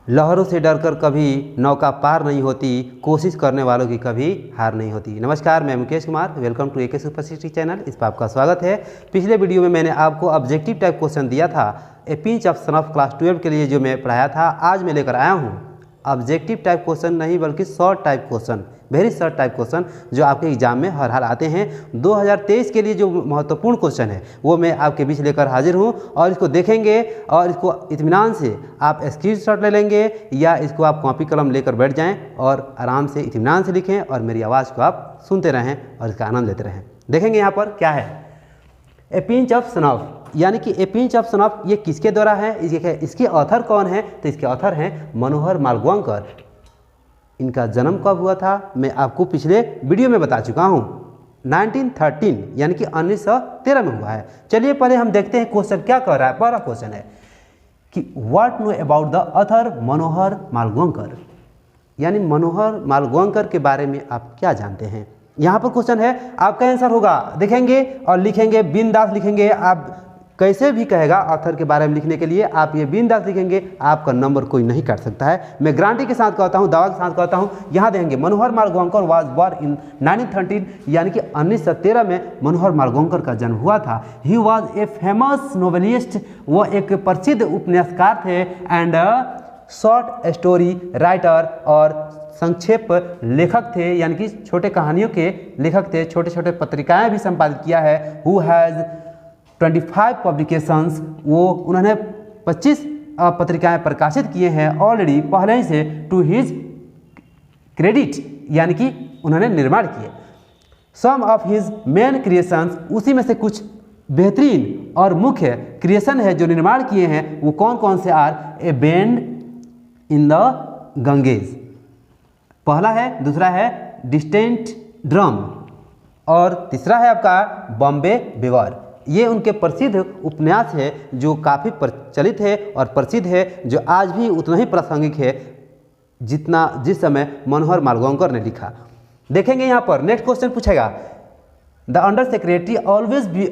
लहरों से डरकर कभी नौका पार नहीं होती, कोशिश करने वालों की कभी हार नहीं होती। नमस्कार, मैं Mukesh Kumar, welcome to AK super city channel. इस पर आपका स्वागत है। पिछले वीडियो में मैंने आपको ऑब्जेक्टिव टाइप क्वेश्चन दिया था, ए pinch of son of class 12 के लिए जो मैं पढ़ाया था। आज मैं लेकर आया हूँ ऑब्जेक्टिव टाइप क्वेश्चन नहीं बल्कि short type question, very short type question जो आपके एग्जाम में हर हाल आते हैं। 2023 के लिए जो महत्वपूर्ण क्वेश्चन है वो मैं आपके बीच लेकर हाजिर हूँ और इसको देखेंगे और इसको इत्मीनान से आप स्क्रीनशॉट ले लेंगे या इसको आप कॉपी कलम लेकर बैठ जाएं और आराम से इत्मीनान से लिखें और मेरी आवाज़ को आप सुनते रहें और इसका आनंद लेते रहें। देखेंगे यहाँ पर क्या है, ए पिंच ऑफ सन ऑफ, यानी कि ए पिंच ऑफ सन ऑफ ये किसके द्वारा है, इसके ऑथर कौन है? तो इसके ऑथर हैं मनोहर मालवणकर। इनका जन्म कब हुआ था मैं आपको पिछले वीडियो में बता चुका हूँ, 1913 यानी कि 1913 में हुआ है। चलिए पहले हम देखते हैं क्वेश्चन क्या कह रहा है। पहला क्वेश्चन है कि what know about the author Manohar Malvankar, यानी मनोहर मालवणकर के बारे में आप क्या जानते हैं। यहाँ पर क्वेश्चन है, आपका आंसर होगा, देखेंगे और लिखेंगे बिंदास लिखेंगे। आप कैसे भी कहेगा ऑथर के बारे में लिखने के लिए, आप ये बिंदास लिखेंगे, आपका नंबर कोई नहीं काट सकता है। मैं गारंटी के साथ कहता हूँ, दावा के साथ कहता हूँ। यहाँ देखेंगे मनोहर मालवणकर वाज बॉर्न इन 1913 यानी कि 1913 में मनोहर मालवणकर का जन्म हुआ था। He was a famous novelist, वो एक प्रसिद्ध उपन्यासकार थे एंड शॉर्ट स्टोरी राइटर और संक्षेप लेखक थे, यानी कि छोटे कहानियों के लेखक थे। छोटे छोटे पत्रिकाएं भी संपादित किया है। हु हैज़ 25 पब्लिकेशंस, वो उन्होंने 25 पत्रिकाएं प्रकाशित किए हैं ऑलरेडी पहले ही से। टू हिज क्रेडिट, यानी कि उन्होंने निर्माण किए। सम ऑफ हिज मेन क्रिएशंस, उसी में से कुछ बेहतरीन और मुख्य क्रिएशन है जो निर्माण किए हैं, वो कौन कौन से आर? A band in the Ganges पहला है, दूसरा है डिस्टेंट ड्रम और तीसरा है आपका बॉम्बे बिवर। ये उनके प्रसिद्ध उपन्यास है जो काफ़ी प्रचलित है और प्रसिद्ध है, जो आज भी उतना ही प्रासंगिक है जितना जिस समय मनोहर मालवणकर ने लिखा। देखेंगे यहाँ पर नेक्स्ट क्वेश्चन पूछेगा, the under secretary always be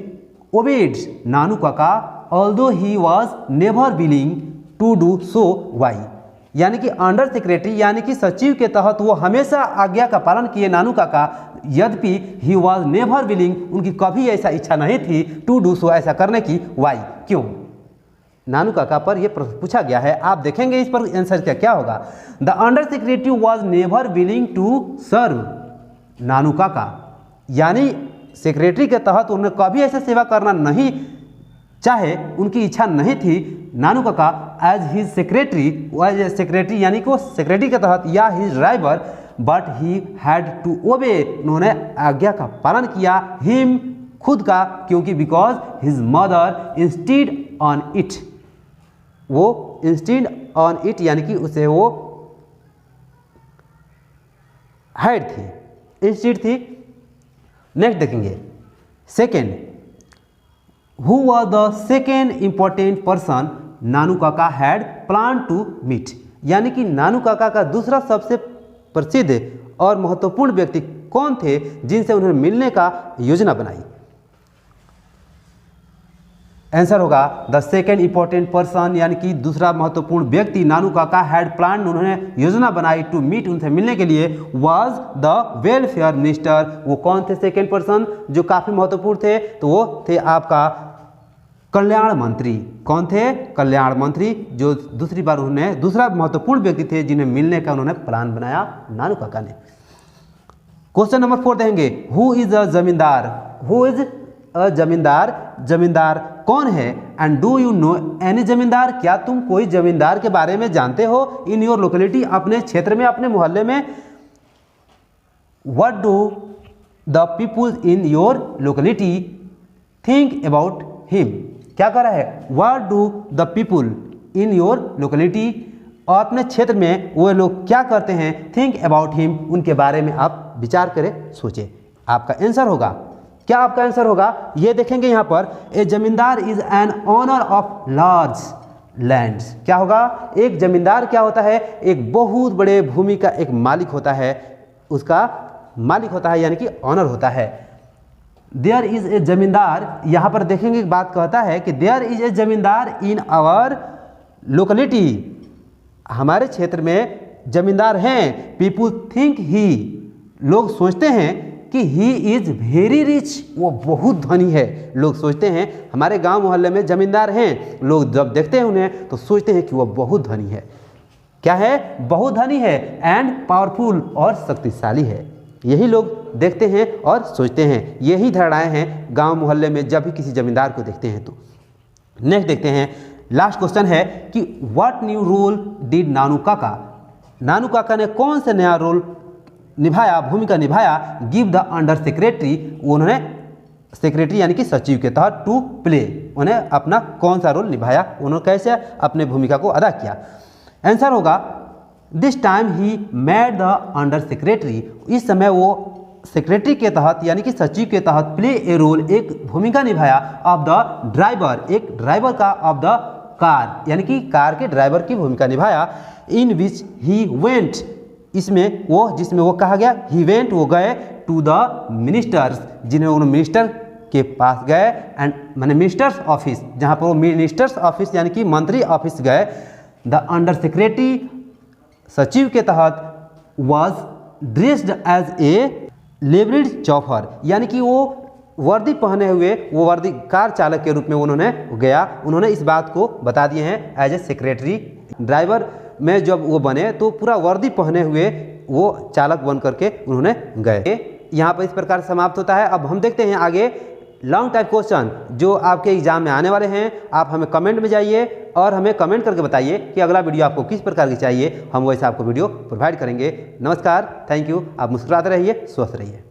obeyed Nanu Kaka although he was never willing to do so why, यानी कि अंडर सेक्रेटरी यानी कि सचिव के तहत वो हमेशा आज्ञा का पालन किए नानू काका, यद्यपि ही वॉज नेवर विलिंग, उनकी कभी ऐसा इच्छा नहीं थी टू डू सो, ऐसा करने की। वाई, क्यों? नानू काका पर यह प्रश्न पूछा गया है। आप देखेंगे इस पर आंसर क्या होगा। The under secretary was never willing to serve Nanu Kaka, यानी सेक्रेटरी के तहत उन्होंने कभी ऐसा सेवा करना नहीं चाहे, उनकी इच्छा नहीं थी। नानू काका एज हिज सेक्रेटरी यानी कि वो सेक्रेटरी के तहत या his driver, but he had to obey, उन्होंने आज्ञा का पालन किया। हिम, खुद का, क्योंकि because his mother instead on it, वो इंस्टीड ऑन इट यानी कि उसे वो हैड थी, इंस्टीड थी। नेक्स्ट देखेंगे second, who was the second important person Nanu Kaka had plan to meet, यानी कि नानू काका का दूसरा सबसे प्रसिद्ध और महत्वपूर्ण व्यक्ति कौन थे जिनसे उन्होंने मिलने का योजना बनाई। आंसर होगा द सेकेंड इंपॉर्टेंट पर्सन, यानी कि दूसरा महत्वपूर्ण व्यक्ति नानू काका हैड प्लान, उन्होंने योजना बनाई टू मीट, उनसे मिलने के लिए। वाज द वेलफेयर मिनिस्टर, वो कौन थे सेकेंड पर्सन जो काफ़ी महत्वपूर्ण थे? तो वो थे आपका कल्याण मंत्री। कौन थे? कल्याण मंत्री, जो दूसरी बार उन्होंने दूसरा महत्वपूर्ण व्यक्ति थे जिन्हें मिलने का उन्होंने प्लान बनाया नानू काका ने। क्वेश्चन नंबर 4 देंगे, हु इज अ जमींदार, हु इज अ जमींदार, जमींदार कौन है? And do you know any जमींदार, क्या तुम कोई जमींदार के बारे में जानते हो? इन योर लोकेलिटी, अपने क्षेत्र में, अपने मोहल्ले में। What do the people in your locality think about him, क्या कर रहा है? What do the people in your locality, और अपने क्षेत्र में वो लोग क्या करते हैं? थिंक अबाउट हिम, उनके बारे में आप विचार करें, सोचें। आपका आंसर होगा, क्या आपका आंसर होगा? ये देखेंगे यहाँ पर, ए जमींदार is an owner of large lands, क्या होगा? एक जमींदार क्या होता है? एक बहुत बड़े भूमि का एक मालिक होता है, उसका मालिक होता है यानी कि ऑनर होता है। देयर इज ए जमींदार, यहाँ पर देखेंगे एक बात कहता है कि देयर इज ए जमींदार इन आवर लोकेलिटी, हमारे क्षेत्र में जमींदार हैं। पीपुल थिंक ही, लोग सोचते हैं कि ही इज़ वेरी रिच, वो बहुत धनी है। लोग सोचते हैं हमारे गांव मोहल्ले में जमींदार हैं, लोग जब देखते हैं उन्हें तो सोचते हैं कि वह बहुत धनी है। क्या है? बहुत धनी है। एंड पावरफुल, और शक्तिशाली है। यही लोग देखते हैं और सोचते हैं। यही धारणाएं हैं गांव मोहल्ले में जब भी किसी जमींदार को देखते हैं तो। नेक्स्ट देखते हैं, लास्ट क्वेश्चन है कि व्हाट न्यू रोल डिड नानू काका, नानू काका ने कौन सा नया रोल निभाया, भूमिका निभाया, गिव द अंडर सेक्रेटरी, उन्होंने सेक्रेटरी यानी कि सचिव के तहत टू प्ले, उन्हें अपना कौन सा रोल निभाया, उन्होंने कैसे अपने भूमिका को अदा किया। आंसर होगा this time he made the under secretary, इस समय वो सेक्रेटरी के तहत यानी कि सचिव के तहत प्ले ए रोल, एक भूमिका निभाया ऑफ द ड्राइवर, एक ड्राइवर का, ऑफ द कार यानी कि कार के ड्राइवर की भूमिका निभाया, इन विच ही वेंट, इसमें वो जिसमें वो कहा गया ही वेंट, वो गए टू द मिनिस्टर्स, जिन्हें उन्होंने मिनिस्टर के पास गए, एंड माने मिनिस्टर्स ऑफिस, जहाँ पर वो मिनिस्टर्स ऑफिस यानी कि मंत्री ऑफिस गए। द अंडर सेक्रेटरी, सचिव के तहत, वॉज ड्रेस्ड एज ए लेवरिड चौफर, यानी कि वो वर्दी पहने हुए, वो वर्दी कार चालक के रूप में उन्होंने गया। उन्होंने इस बात को बता दिए हैं एज ए सेक्रेटरी, ड्राइवर में जब वो बने तो पूरा वर्दी पहने हुए वो चालक बन करके उन्होंने गए। यहाँ पर इस प्रकार समाप्त होता है। अब हम देखते हैं आगे लॉन्ग टाइप क्वेश्चन जो आपके एग्जाम में आने वाले हैं। आप हमें कमेंट में जाइए और हमें कमेंट करके बताइए कि अगला वीडियो आपको किस प्रकार की चाहिए, हम वैसे आपको वीडियो प्रोवाइड करेंगे। नमस्कार, थैंक यू। आप मुस्कुराते रहिए, स्वस्थ रहिए।